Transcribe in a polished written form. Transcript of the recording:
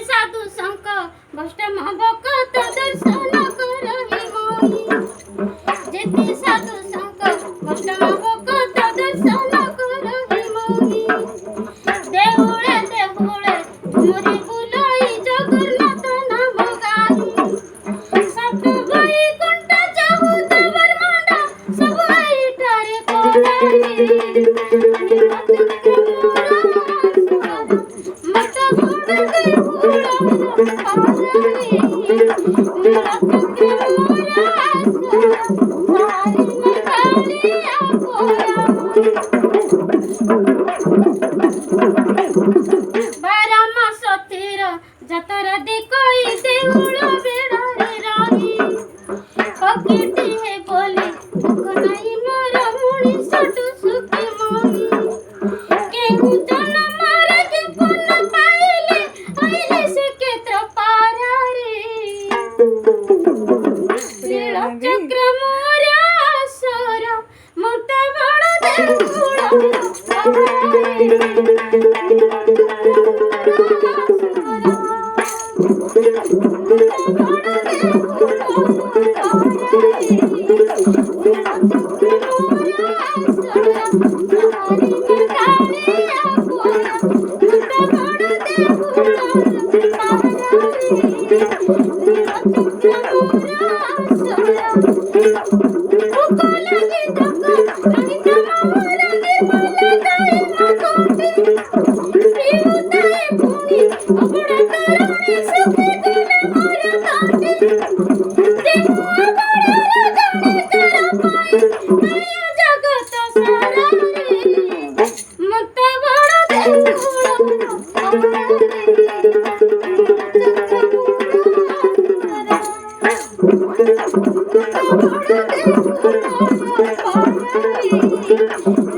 साधु संक भ्रष्ट भक्त दर्शन करहि मोहि जेते साधु संक भ्रष्ट भक्त दर्शन करहि मोहि देहुळे देहुळे मोरी बुलाई जगन्नाथ नाम गाई सात भाई कुंट चौद ब्रह्मांड सब एठारे कोराई जतरा देखोई देउळ बेड़ारे रही पकिटी हे बोले दुख नहीं मोर मुनि सटु सुखी मोही केहू जन मारे के पुन पाइले आइले से केत्र पारा रे नील चक्र मोर असर मत बड़ Thank you.